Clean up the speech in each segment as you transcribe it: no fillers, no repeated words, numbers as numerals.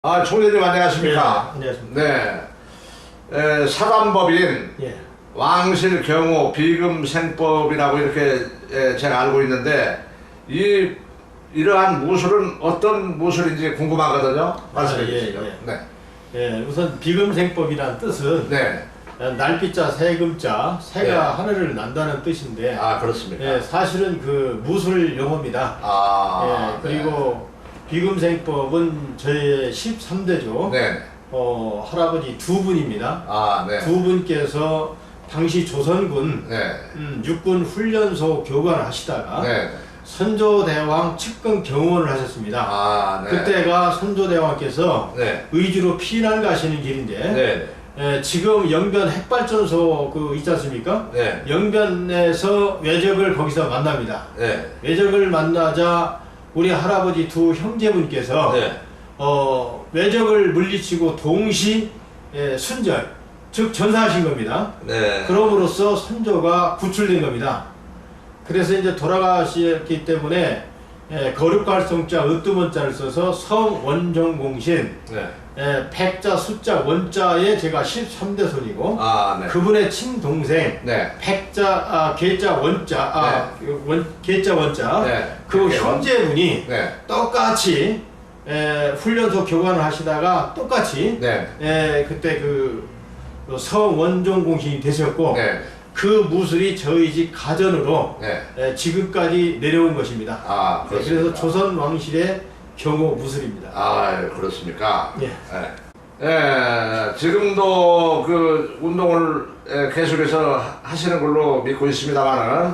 총재님 안녕하십니까? 네, 안녕하십니까? 네. 사단법인 예. 왕실경호 비금생법이라고 이렇게 제가 알고 있는데 이러한 무술은 어떤 무술인지 궁금하거든요. 말씀해 주시죠. 네. 예, 우선 비금생법이란 뜻은 네. 날비자 세금자 새가 네. 하늘을 난다는 뜻인데 그렇습니까? 예, 사실은 그 무술 용어입니다. 예, 그리고 비금생법은 저희 13대죠. 네. 할아버지 두 분입니다. 네. 두 분께서 당시 조선군 네. 육군 훈련소 교관을 하시다가 네. 선조대왕 측근 경호원을 하셨습니다. 네. 그때가 선조대왕께서 네. 의주로 피난 가시는 길인데 네. 지금 영변 핵발전소 있지 않습니까? 네. 영변에서 외적을 거기서 만납니다. 네. 외적을 만나자 우리 할아버지 두 형제분께서 네. 외적을 물리치고 동시 순절, 즉 전사하신 겁니다. 네. 그럼으로써 선조가 구출된 겁니다. 그래서 이제 돌아가셨기 때문에 거룩갈성자 으뜸원자를 써서 성원종공신 백자 숫자 원자에 제가 13대 손이고 네. 그분의 친동생 네. 백자 계자 원자 계자 원자 네. 그 형제분이 네. 똑같이 훈련소 교관을 하시다가 똑같이 네. 그때 성원종공신이 되셨고 네. 그 무술이 저희 집 가전으로 네. 지금까지 내려온 것입니다. 그래서 조선 왕실의 경호 무술입니다. 그렇습니까? 예. 지금도 그 운동을 계속해서 하시는 걸로 믿고 있습니다만은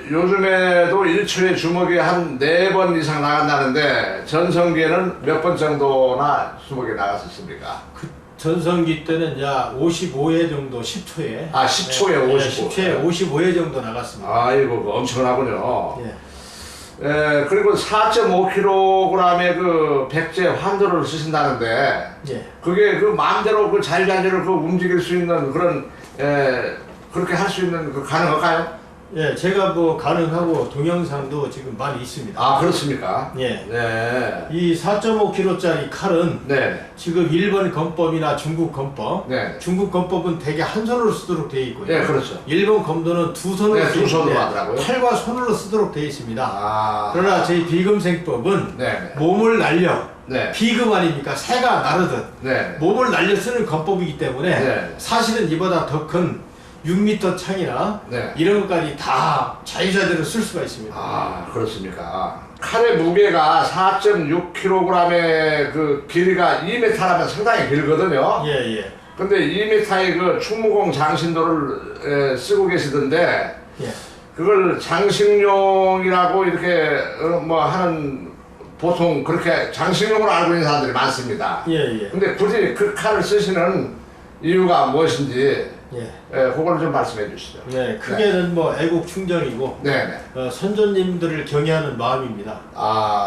요즘에도 1초에 주먹이 한 4번 이상 나간다는데 전성기에는 몇 번 정도나 주먹이 나갔었습니까? 전성기 때는 약 55회 정도 10초에 10초에 55. 10초에 55회 정도 나갔습니다. 아이고 엄청나군요. 예. 그리고 4.5kg의 그 백제 환도를 쓰신다는데 예. 그게 그 마음대로 그 자유자재를 움직일 수 있는 그런 그렇게 할 수 있는 가능할까요? 예, 제가 가능하고 동영상도 지금 많이 있습니다. 그렇습니까? 예. 네. 이 4.5kg짜리 칼은 네. 지금 일본 검법이나 중국 검법, 네. 중국 검법은 대개 한 손으로 쓰도록 되어 있고요. 네, 그렇죠. 일본 검도는 두 손으로 두 손으로 하더라고요. 팔과 손으로 쓰도록 되어 있습니다. 그러나 저희 비금생법은 몸을 날려 비금 아닙니까? 새가 나르듯 몸을 날려 쓰는 검법이기 때문에 사실은 이보다 더 큰 6m 창이나 이런 것까지 다 자유자재로 쓸 수가 있습니다. 그렇습니까? 칼의 무게가 4.6kg의 그 길이가 2m라면 상당히 길거든요. 예. 근데 2m의 그 충무공 장신도를 쓰고 계시던데 그걸 장식용이라고 이렇게 하는 보통 그렇게 장식용으로 알고 있는 사람들이 많습니다. 예. 근데 굳이 그 칼을 쓰시는 이유가 무엇인지 그걸 좀 말씀해 주시죠. 네, 크게는 애국 충정이고 선조님들을 경애하는 마음입니다.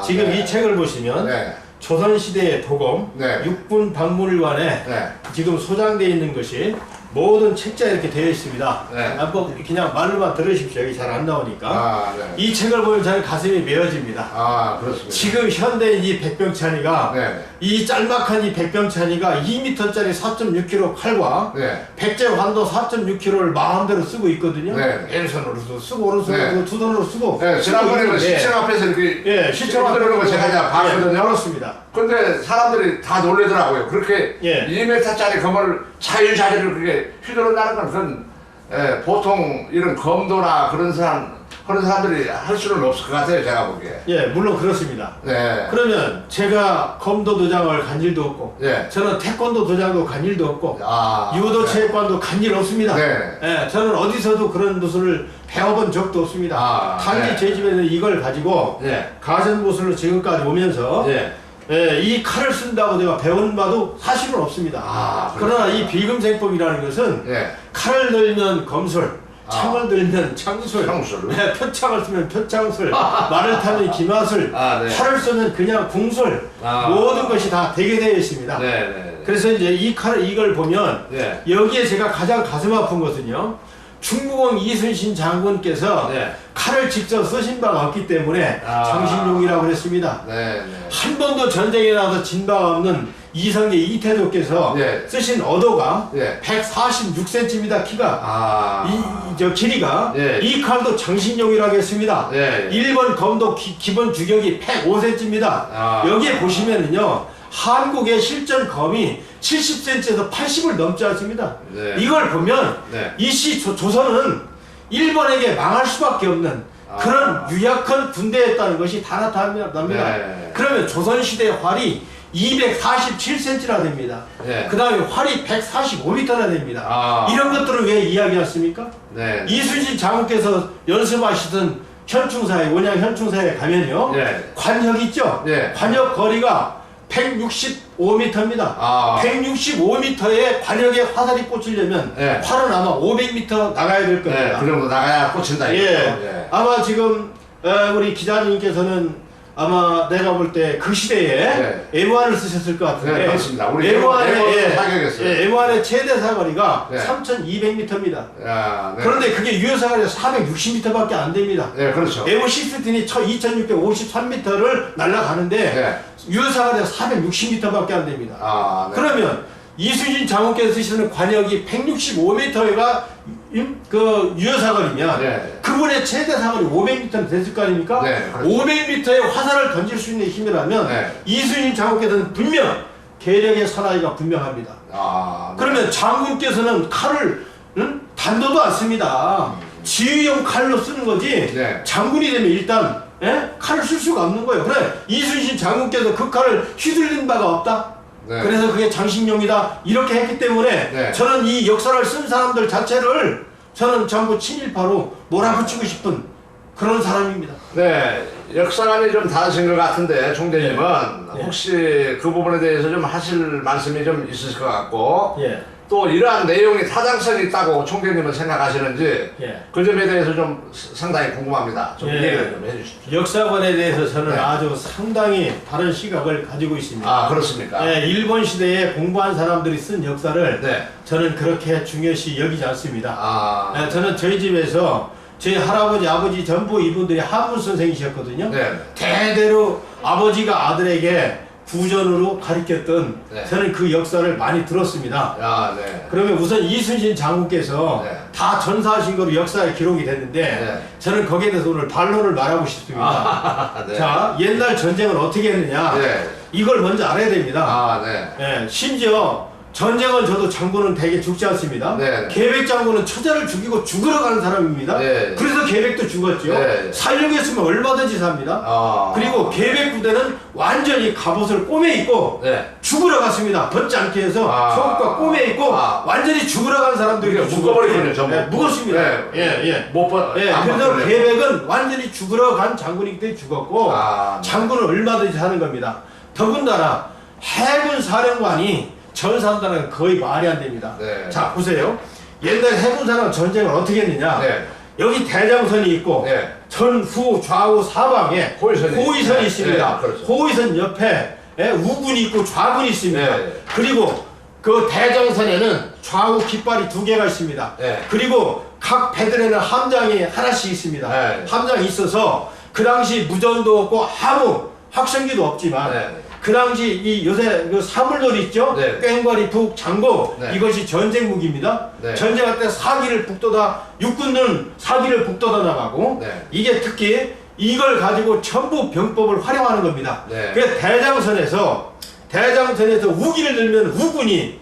지금 이 책을 보시면 조선시대의 도검, 육군 박물관에 지금 소장되어 있는 것이 모든 책자에 이렇게 되어 있습니다. 그냥 말로만 들으십시오. 여기 잘 안 나오니까. 이 책을 보면 저는 가슴이 메어집니다. 그렇습니다. 지금 현대인 이 백병찬이가 이 짤막한 이 백병찬이가 2m짜리 4.6kg 칼과 백제 환도 4.6kg를 마음대로 쓰고 있거든요. 왼손으로도 쓰고 오른손으로도 두 손으로 쓰고. 지난번에 시청 앞에서 이렇게 시청 앞에서 들어오는 거 제가 봤거든요. 그렇습니다. 근데 사람들이 다 놀래더라고요. 그렇게 2m짜리 검을 자유자재를 그렇게 휘두른다는 건 그건 보통 이런 검도나 그런 사람들이 할 수는 없을 것 같아요. 제가 보기에. 물론 그렇습니다. 그러면 제가 검도 도장을 간 일도 없고 저는 태권도 도장도 간 일도 없고 유도 체육관도 간 일 없습니다. 저는 어디서도 그런 무술을 배워본 적도 없습니다. 단지 제 집에서 이걸 가지고 가전 무술로 지금까지 오면서 이 칼을 쓴다고 내가 배운 바도 사실은 없습니다. 그러나 이 비금생법이라는 것은 칼을 들면 검술, 창을 들면 창술, 표창을 쓰면 표창술, 말을 타면 기마술, 활을 쓰면 그냥 궁술, 모든 것이 다 되게 되어 있습니다. 그래서 이제 이걸 보면 여기에 제가 가장 가슴 아픈 것은요, 충무공 이순신 장군께서 네. 칼을 직접 쓰신 바가 없기 때문에 장신용이라고 그랬습니다. 네. 한 번도 전쟁에 나서 진 바가 없는 이성계 이태조께서 네. 쓰신 어도가 네. 146cm입니다. 키가 저 길이가 네. 이 칼도 장신용이라고 했습니다. 네. 1번 검도 기본 주격이 105cm입니다. 여기에 보시면은요 한국의 실전 검이 70cm에서 80을 넘지 않습니다. 네. 이걸 보면 네. 이시 조선은 일본에게 망할 수밖에 없는 그런 유약한 군대였다는 것이 다 나타납니다. 네. 그러면 조선시대 활이 247cm나 됩니다. 네. 그 다음에 활이 145m나 됩니다. 이런 것들을 왜 이야기했습니까? 네. 이순신 장군께서 연습하시던 현충사에, 원양 현충사에 가면요. 네. 관역 있죠? 네. 관역 거리가 165m입니다. 165m의 관역에 화살이 꽂히려면 네. 활은 아마 500m 나가야 될 겁니다. 네. 그 정도 나가야 꽂힌다. 예. 아마 지금 우리 기자님께서는 아마 내가 볼 때 그 시대에 M1을 쓰셨을 것 같은데. 네, 그렇습니다. 우리 M1의 사격했어요. M1의 최대 사거리가 네. 3,200m입니다. 네. 그런데 그게 유효 사거리가 460m밖에 안 됩니다. 네, 그렇죠. M16이 2,653m를 날아가는데 네. 유효 사거리가 460m밖에 안 됩니다. 네. 그러면 이순신 장군께서 쓰시는 관역이 165m가 그 유효 사거리면 네. 그분의 최대 사거리 500m는 됐을 거 아닙니까? 네, 그렇죠. 500m의 화살을 던질 수 있는 힘이라면 네. 이순신 장군께서는 분명 계력의 사나이가 분명합니다. 네. 그러면 장군께서는 칼을 단도도 안 씁니다. 지휘용 칼로 쓰는 거지. 네. 장군이 되면 일단 칼을 쓸 수가 없는 거예요. 그래 이순신 장군께서 그 칼을 휘둘린 바가 없다. 네. 그래서 그게 장신용이다 이렇게 했기 때문에 네. 저는 이 역사를 쓴 사람들 자체를 저는 전부 친일파로 몰아붙이고 싶은 그런 사람입니다. 네, 역사관이 좀 다르신 것 같은데 총재님은 네. 혹시 그 부분에 대해서 좀 하실 말씀이 좀 있으실 것 같고 예. 또 이러한 내용이 타당성이 있다고 총재님은 생각하시는지 예. 그 점에 대해서 좀 상당히 궁금합니다. 좀 예. 얘기를 좀 해주십시오. 역사관에 대해서 저는 네. 아주 상당히 다른 시각을 가지고 있습니다. 그렇습니까? 예, 일본 시대에 공부한 사람들이 쓴 역사를 네. 저는 그렇게 중요시 여기지 않습니다. 네. 저는 저희 집에서 저희 할아버지, 아버지 전부 이분들이 한문 선생이셨거든요. 네. 대대로 아버지가 아들에게 구전으로 가르쳤던 네. 저는 그 역사를 많이 들었습니다. 네. 그러면 우선 이순신 장군께서 네. 다 전사하신 거로 역사에 기록이 됐는데 네. 저는 거기에 대해서 오늘 반론을 말하고 싶습니다. 네. 자, 옛날 전쟁을 어떻게 했느냐 네. 이걸 먼저 알아야 됩니다. 네. 심지어 전쟁은 저도 장군은 대개 죽지 않습니다. 네. 계백 장군은 처자를 죽이고 죽으러 가는 사람입니다. 네. 그래서 계백도 죽었죠. 네. 살려고 했으면 얼마든지 삽니다. 그리고 계백 부대는 완전히 갑옷을 꼬매 입고 네. 죽으러 갔습니다. 벗지 않게 해서 속옷과 꼬매 입고 완전히 죽으러 간 사람들이 묶어버리군요. 전부. 묶었습니다. 그래서 계백은 완전히 죽으러 간 장군이기 때문에 죽었고 장군은 얼마든지 사는 겁니다. 더군다나 해군 사령관이 전사한다는 거의 말이 안 됩니다. 네. 자 보세요. 옛날 해군사랑 전쟁을 어떻게 했느냐. 네. 여기 대장선이 있고 네. 전후 좌우 사방에 호위선이 있습니다. 네, 그렇죠. 호위선 옆에 우군이 있고 좌군이 있습니다. 네. 그리고 그 대장선에는 좌우 깃발이 2개가 있습니다. 네. 그리고 각 배들에는 함장이 하나씩 있습니다. 네. 함장이 있어서 그 당시 무전도 없고 아무 확성기도 없지만 네. 그 당시 이 요새 그 사물놀이 있죠? 네. 꽹과리, 북, 장고 네. 이것이 전쟁 무기입니다. 네. 전쟁할 때 사기를 북돋아 육군은 사기를 북돋아 나가고 네. 이게 특히 이걸 가지고 전부 병법을 활용하는 겁니다. 네. 그래서 대장선에서 우기를 들면 우군이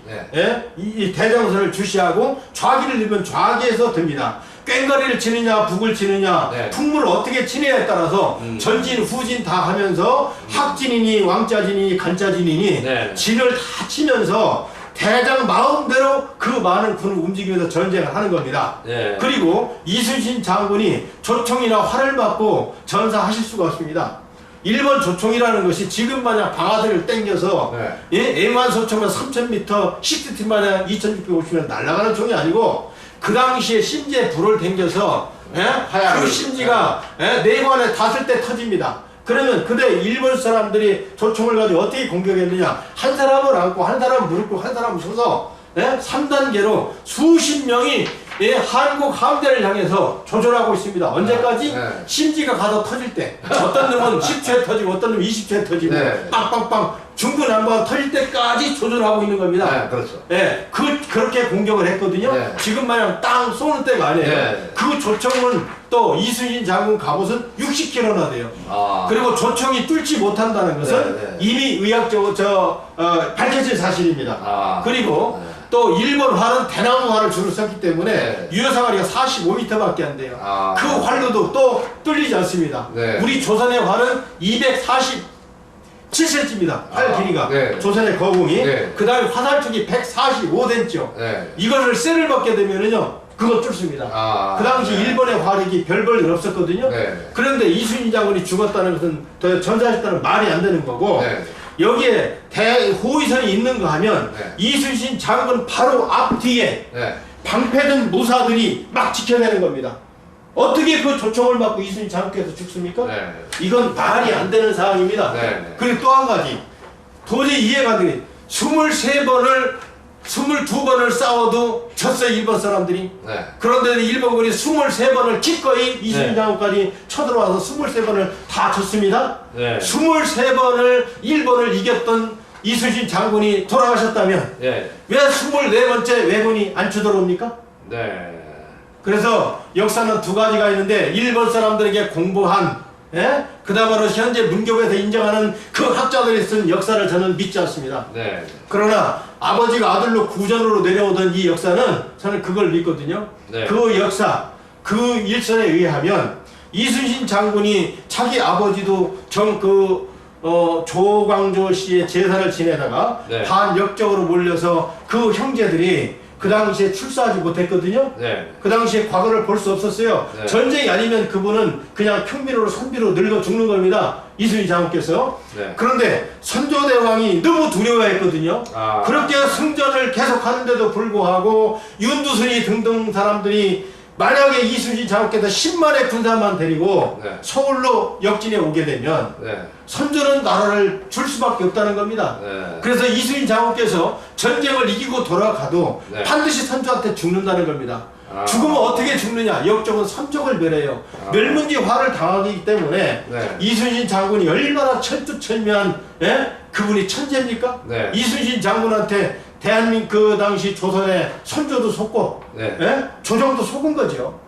이 대장선을 주시하고 좌기를 들면 좌기에서 듭니다. 꽹과리를 치느냐 북을 치느냐 풍물을 어떻게 치느냐에 따라서 전진 후진 다 하면서 학진이니 왕짜진이니 간짜진이니 진을 다 치면서 대장 마음대로 그 많은 군을 움직이면서 전쟁을 하는 겁니다. 그리고 이순신 장군이 조총이나 활을 맞고 전사하실 수가 없습니다. 일본 조총이라는 것이 지금 마냥 방아쇠를 당겨서 M1 소총은 3000m, 시트팀 마냥 2650m 날아가는 총이 아니고 그 당시에 심지에 불을 당겨서 그 심지가 내관에 닿을 때 터집니다. 그러면 그때 일본 사람들이 조총을 가지고 어떻게 공격했느냐. 한 사람은 안고 한 사람은 무릎 꿇고 한 사람은 서서 3단계로 수십 명이 예, 한국 함대를 향해서 조절하고 있습니다. 언제까지? 네. 심지가 가서 터질 때 어떤 놈은 10초에 터지고 어떤 놈은 20초에 터지고 네. 빵빵빵 중구난방가 터질 때까지 조절하고 있는 겁니다. 네, 그렇죠. 예, 그렇게 공격을 했거든요. 네. 지금 마냥 땅 쏘는 때가 아니에요. 네. 그 조총은 또 이순신 장군 갑옷은 60kg나 돼요. 그리고 조총이 뚫지 못한다는 것은 네, 네. 이미 의학적으로 밝혀진 사실입니다. 그리고 네. 또 일본 활은 대나무 활을 주로 썼기 때문에 네. 유효사거리가 45m밖에 안 돼요. 그 네. 활로도 또 뚫리지 않습니다. 네. 우리 조선의 활은 247cm입니다. 활 길이가. 네. 조선의 거궁이. 네. 그 다음에 화살촉이 145cm죠. 네. 이것을 쇠를 받게 되면은요, 그거 뚫습니다. 그 당시 네. 일본의 화력이 별 볼 일 없었거든요. 네. 그런데 이순신 장군이 죽었다는 것은, 전사했다는 말이 안 되는 거고, 네. 여기에 호위선이 있는 거 하면 네. 이순신 장군 바로 앞뒤에 네. 방패든 무사들이 막 지켜내는 겁니다. 어떻게 그 조총을 맞고 이순신 장군께서 죽습니까? 네. 이건 말이 안 되는 상황입니다. 네. 그리고 또 한 가지, 도저히 이해가 안 되는, 22번을 싸워도 졌어요, 일본 사람들이. 네. 그런데 일본군이 23번을 기꺼이 이순신 네. 장군까지 쳐들어와서 23번을 다 졌습니다. 네. 23번을 일본을 이겼던 이순신 장군이 돌아가셨다면 네. 왜 24번째 왜군이 안 쳐들어옵니까? 네. 그래서 역사는 두 가지가 있는데, 일본 사람들에게 공부한, 그 다음으로 현재 문교부에서 인정하는 그 학자들이 쓴 역사를 저는 믿지 않습니다. 네. 그러나 아버지가 아들로 구전으로 내려오던 이 역사는 저는 그걸 믿거든요. 네. 그 역사, 그 일설에 의하면 이순신 장군이 자기 아버지도 조광조 씨의 제사를 지내다가 네. 반역적으로 몰려서 그 형제들이 그 당시에 출사하지 못했거든요. 네. 그 당시에 과거를 볼 수 없었어요. 네. 전쟁이 아니면 그분은 그냥 평민으로 선비로 늙어 죽는 겁니다. 이순신 장군께서. 네. 그런데 선조대왕이 너무 두려워했거든요. 아. 그렇게 승전을 계속하는데도 불구하고 윤두순이 등등 사람들이 만약에 이순신 장군께서 10만의 군사만 데리고 네. 서울로 역진해 오게 되면 네. 선조는 나라를 줄 수밖에 없다는 겁니다. 네. 그래서 이순신 장군께서 전쟁을 이기고 돌아가도 네. 반드시 선조한테 죽는다는 겁니다. 아. 죽으면 어떻게 죽느냐? 역적은 선족을 멸해요. 멸문지 화를 당하기 때문에 네. 이순신 장군이 얼마나 철두철미한 그분이 천재입니까? 네. 이순신 장군한테 대한민국 그 당시 조선의 선조도 속고 네. 조정도 속은 거죠.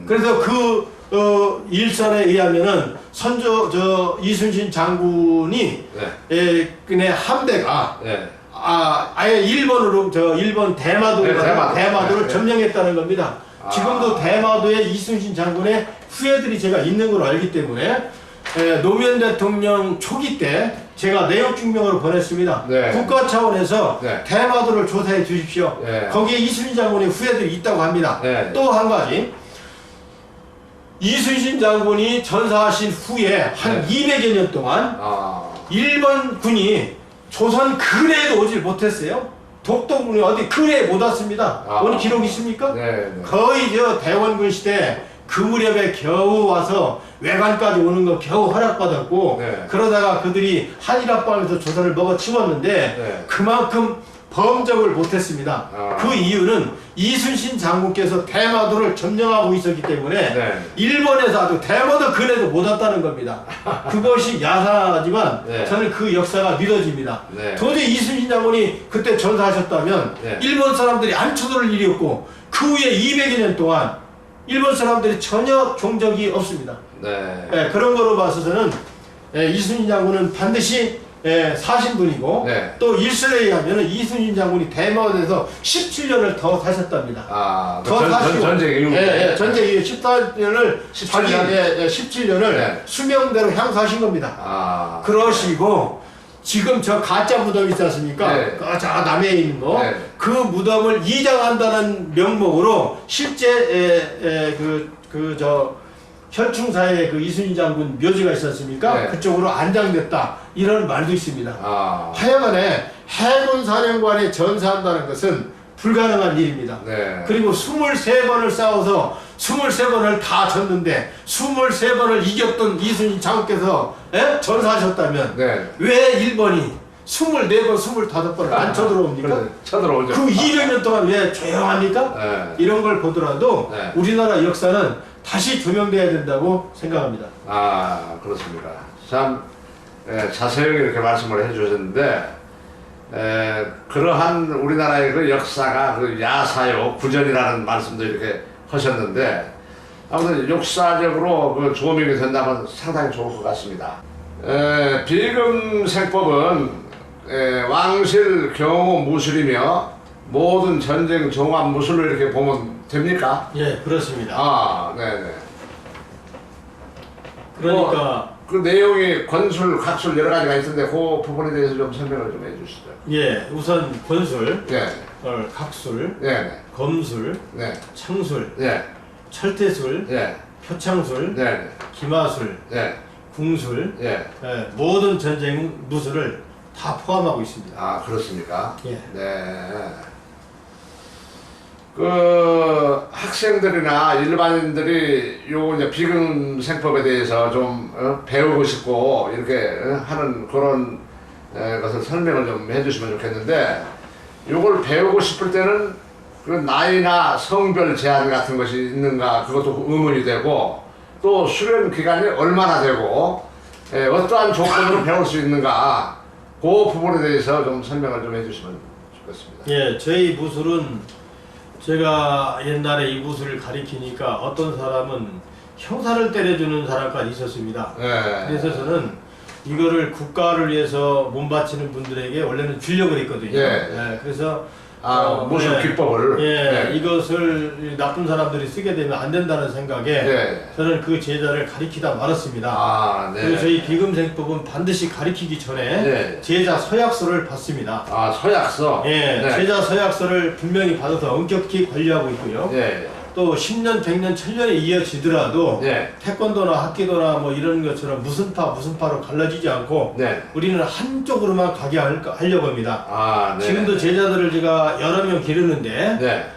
그래서 일설에 의하면은 이순신 장군이 그네 함대가 네. 아예 일본 대마도를 네. 점령했다는 겁니다. 지금도 대마도에 이순신 장군의 후예들이 제가 있는 걸 알기 때문에 노무현 대통령 초기 때 제가 내역 증명으로 보냈습니다. 네. 국가 차원에서 네. 대마도를 조사해 주십시오. 네. 거기에 이순신 장군의 후예들이 있다고 합니다. 네. 또 한 가지, 이순신 장군이 전사하신 후에 한 200여 년 동안 일본 군이 조선 근해에도 오질 못했어요. 독도군이 어디 근해에 못 왔습니다. 오늘 기록 있습니까? 네. 거의 대원군 시대 그 무렵에 겨우 와서 외관까지 오는 거 겨우 허락받았고, 네. 그러다가 그들이 한일합방에서 조선을 먹어치웠는데 네. 그만큼 범접을 못했습니다. 그 이유는 이순신 장군께서 대마도를 점령하고 있었기 때문에 네. 일본에서 아주 대마도 근해도 못 왔다는 겁니다. 그것이 야사지만 네. 저는 그 역사가 믿어집니다. 네. 도저히 이순신 장군이 그때 전사하셨다면 네. 일본 사람들이 안 쳐들을 일이 없고, 그 후에 200여 년 동안 일본 사람들이 전혀 종적이 없습니다. 네. 그런 거로 봐서는 이순신 장군은 반드시 사신 분이고, 네. 또 일설에 의하면 이순신 장군이 대마도에서 17년을 더 사셨답니다. 더 사시고 전쟁 이후에 전쟁 이후에 17년을 17년을 네. 수명대로 향수하신 겁니다. 그러시고 지금 저 가짜 무덤 있지 않습니까? 네. 저 남해에 있는 거. 네. 그 무덤을 이장한다는 명목으로 실제 현충사에 그 이순신 장군 묘지가 있었습니까? 네. 그쪽으로 안장됐다, 이런 말도 있습니다. 하여간에 해군 사령관이 전사한다는 것은 불가능한 일입니다. 네. 그리고 23번을 싸워서 23번을 다 졌는데 23번을 이겼던 이순신 장군께서 전사하셨다면 네. 왜 일본이 24번, 25번을 안 쳐들어옵니까? 쳐들어오죠. 그 200년 동안 왜 조용합니까? 네. 이런 걸 보더라도 네. 우리나라 역사는 다시 조명돼야 된다고 생각합니다. 아, 그렇습니까. 참 자세하게 이렇게 말씀을 해주셨는데 그러한 우리나라의 그 역사가 그 야사요 구전이라는 말씀도 이렇게 하셨는데 아무튼 역사적으로 그 조명이 된다면 상당히 좋을 것 같습니다. 비금생법은 왕실 경호 무술이며 모든 전쟁 종합 무술로 이렇게 보면 됩니까? 예, 그렇습니다. 아, 네네. 그러니까 그 내용이 권술, 각술 여러 가지가 있는데 그 부분에 대해서 좀 설명을 좀 해주시죠. 예, 우선 권술, 네. 각술, 네. 검술, 네. 창술, 네. 철퇴술, 네. 표창술, 네. 기마술, 네. 궁술, 네. 모든 전쟁 무술을 다 포함하고 있습니다. 아, 그렇습니까? 예. 네. 그 학생들이나 일반인들이 요 이제 비금생법에 대해서 좀 배우고 싶고 이렇게 하는 그런 것을 설명을 좀 해주시면 좋겠는데, 요걸 배우고 싶을 때는 그 나이나 성별 제한 같은 것이 있는가 그것도 의문이 되고, 또 수련 기간이 얼마나 되고 어떠한 조건으로 배울 수 있는가 그 부분에 대해서 좀 설명을 좀 해주시면 좋겠습니다. 예, 저희 무술은 제가 옛날에 이 무술을 가리키니까 어떤 사람은 형사를 때려주는 사람까지 있었습니다. 네. 그래서 저는 이거를 국가를 위해서 몸바치는 분들에게 원래는 주려고 했거든요. 예. 그래서 무술 기법을 네. 이것을 나쁜 사람들이 쓰게 되면 안 된다는 생각에 저는 그 제자를 가리키다 말았습니다. 네. 그리고 저희 비금생법은 반드시 가리키기 전에 제자 서약서를 받습니다. 아, 서약서? 예, 제자 서약서를 분명히 받아서 엄격히 관리하고 있고요. 또 10년, 100년, 1000년이 이어지더라도 태권도나 합기도나 뭐 이런 것처럼 무슨 파로 갈라지지 않고 우리는 한쪽으로만 가게 하려고 합니다. 지금도 제자들을 제가 여러 명 기르는데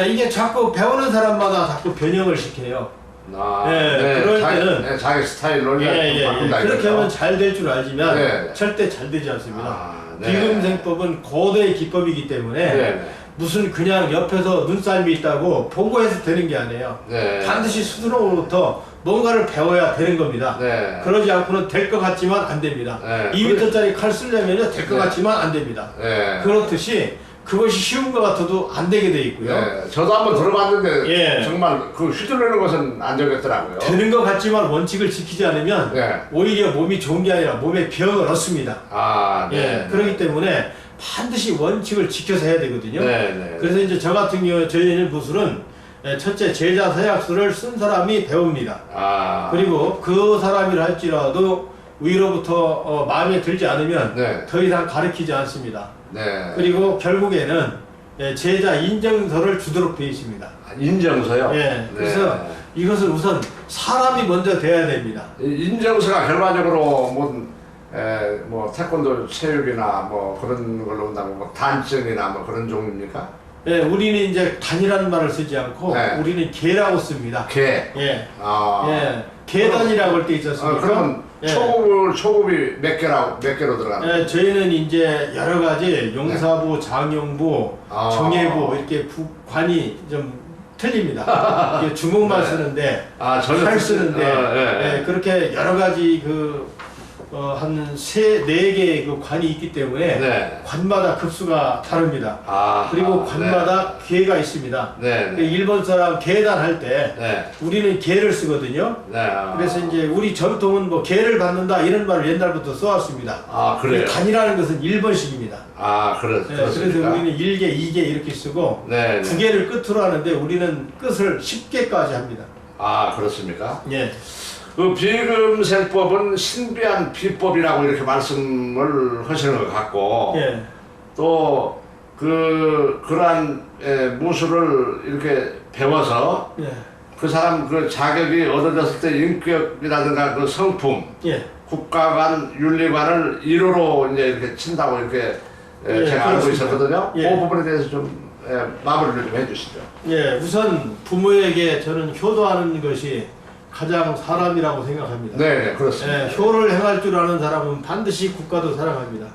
이게 자꾸 배우는 사람마다 자꾸 변형을 시켜요. 그럴 때는 자기 스타일로 바꾼다. 그렇게 하면 잘 될 줄 알지만 절대 잘 되지 않습니다. 비금생법은 고도의 기법이기 때문에 무슨 그냥 옆에서 눈썰미 있다고 보고해서 되는 게 아니에요. 반드시 스스로부터 뭔가를 배워야 되는 겁니다. 그러지 않고는 될 것 같지만 안 됩니다. 2m짜리 칼 쓰려면 될 것 같지만 안 됩니다. 그렇듯이 그것이 쉬운 것 같아도 안 되게 돼 있고요. 저도 한번 들어봤는데 정말 그 휘둘르는 것은 안 되겠더라고요. 되는 것 같지만 원칙을 지키지 않으면 오히려 몸이 좋은 게 아니라 몸에 병을 얻습니다. 그렇기 때문에 반드시 원칙을 지켜서 해야 되거든요. 그래서 이제 저 같은 경우 저희는 무술은 첫째 제자 서약서를 쓴 사람이 배웁니다. 그리고 그 사람이라 할지라도 위로부터 마음에 들지 않으면 더 이상 가르치지 않습니다. 그리고 결국에는 제자 인정서를 주도록 되어 있습니다. 인정서요? 그래서 이것은 우선 사람이 먼저 돼야 됩니다. 인정서가 결과적으로 뭐 태권도 체육이나 뭐 그런 걸로 온다고 뭐 단증이나 뭐 그런 종류입니까? 우리는 이제 단이라는 말을 쓰지 않고 우리는 계라고 씁니다. 계. 계단이라고 할 때 있지 않습니까? 그러면 초급이 몇 개로 들어가나요? 저희는 이제 여러 가지 용사부, 장영부, 정예부 이렇게 관이 좀 틀립니다. 주먹만 쓰는데 칼 쓰는데 그렇게 여러 가지 한 4개의 그 관이 있기 때문에 관마다 급수가 다릅니다. 그리고 관마다 계가 있습니다. 일본 사람 계단 할 때 우리는 계를 쓰거든요. 그래서 이제 우리 전통은 뭐 계를 받는다 이런 말을 옛날부터 써왔습니다. 그래요? 단이라는 것은 1번씩입니다. 그래서 우리는 1개, 2개 이렇게 쓰고 9개를 끝으로 하는데 우리는 끝을 10개까지 합니다. 그렇습니까? 그 비금생법은 신비한 비법이라고 이렇게 말씀을 하시는 것 같고, 또 그러한 무술을 이렇게 배워서 그 사람 그 자격이 얻어졌을 때 인격이라든가 그 성품, 국가관, 윤리관을 1호로 이제 이렇게 친다고 이렇게 제가 알고 있었거든요. 그 부분에 대해서 좀 마무리를 좀 해주시죠. 우선 부모에게 저는 효도하는 것이 가장 사람이라고 생각합니다. 그렇습니다. 효를 행할 줄 아는 사람은 반드시 국가도 사랑합니다.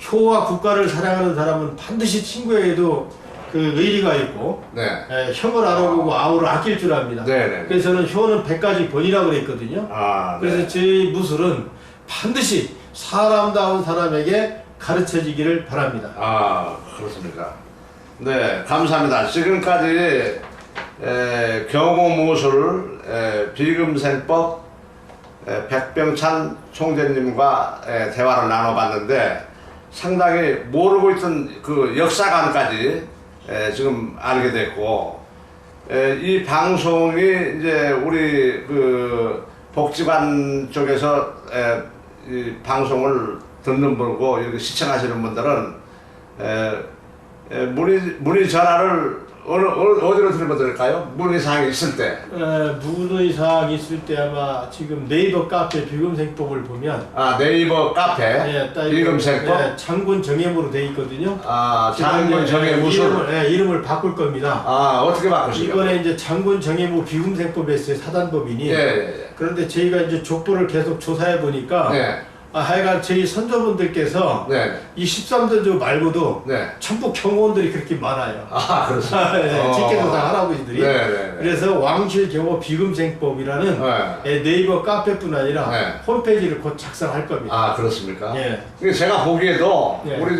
효와 국가를 사랑하는 사람은 반드시 친구에게도 그 의리가 있고 형을 알아보고 아우를 아낄 줄 압니다. 그래서 저는 효는 100가지 본이라고 그랬거든요. 그래서 저희 무술은 반드시 사람다운 사람에게 가르쳐지기를 바랍니다. 그렇습니까? 네, 감사합니다. 지금까지 경호무술 비금생법 백병찬 총재님과 대화를 나눠봤는데 상당히 모르고 있던 그 역사관까지 지금 알게 됐고, 이 방송이 이제 우리 그 복지관 쪽에서 이 방송을 듣는 분고 이렇게 시청하시는 분들은 문의 전화를 어디로 드리면 될까요? 문의사항이 있을 때. 문의사항이 있을 때 아마 지금 네이버 카페 비금생법을 보면 네이버 카페 비금생법 장군 정예무로 돼 있거든요. 장군 정예무술 이름을 바꿀 겁니다. 어떻게 바꾸시죠? 이번에 이제 장군 정예무 비금생법에서의 사단법이니 그런데 저희가 이제 족보를 계속 조사해 보니까 하여간 저희 선조분들께서 이 13대조 말고도 전부 경호원들이 그렇게 많아요. 그렇습니다. 직계조상 할아버지들이. 그래서 왕실 경호 비금생법이라는 네이버 카페뿐 아니라 홈페이지를 곧 작성할 겁니다. 그렇습니까? 제가 보기에도 우리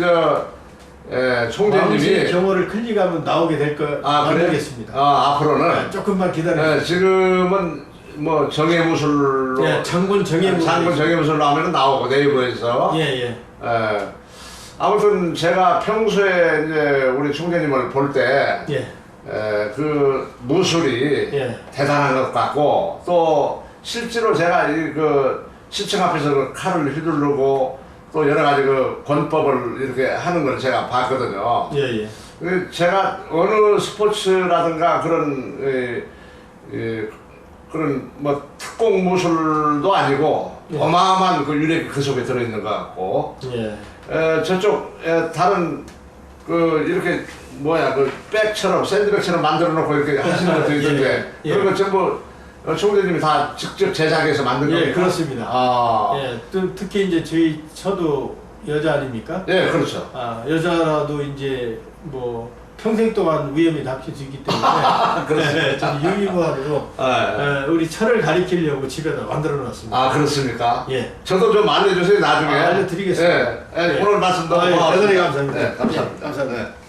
총재님이 왕실 경호를 클릭하면 나오게 될 거 모르겠습니다. 앞으로는 조금만 기다려주세요. 지금은 뭐 정예무술로 장군 정예무술로 하면 나오고 네이버에서 아무튼 제가 평소에 이제 우리 총재님을 볼 때 그 무술이 대단한 것 같고 또 실제로 제가 그 시청 앞에서 그 칼을 휘두르고 또 여러 가지 그 권법을 이렇게 하는 걸 제가 봤거든요. 제가 어느 스포츠라든가 그런 뭐 특공 무술도 아니고 어마어마한 그 유력이 그 속에 들어있는 것 같고 저쪽 다른 그 이렇게 그 백처럼 샌드백처럼 만들어 놓고 이렇게 하시는 것도 있는데 그런 거 전부 총재님이 다 직접 제작해서 만든 겁니까? 그렇습니다. 특히 이제 저희 처도 여자 아닙니까? 그렇죠. 여자라도 이제 뭐 평생 동안 위험이 닥칠 수 있기 때문에 좀 유의무환으로 우리 철을 가리키려고 집에다 만들어 놨습니다. 그렇습니까? 저도 좀 알려주세요 나중에. 알려드리겠습니다. 오늘 말씀도 대단히 감사합니다. 감사합니다.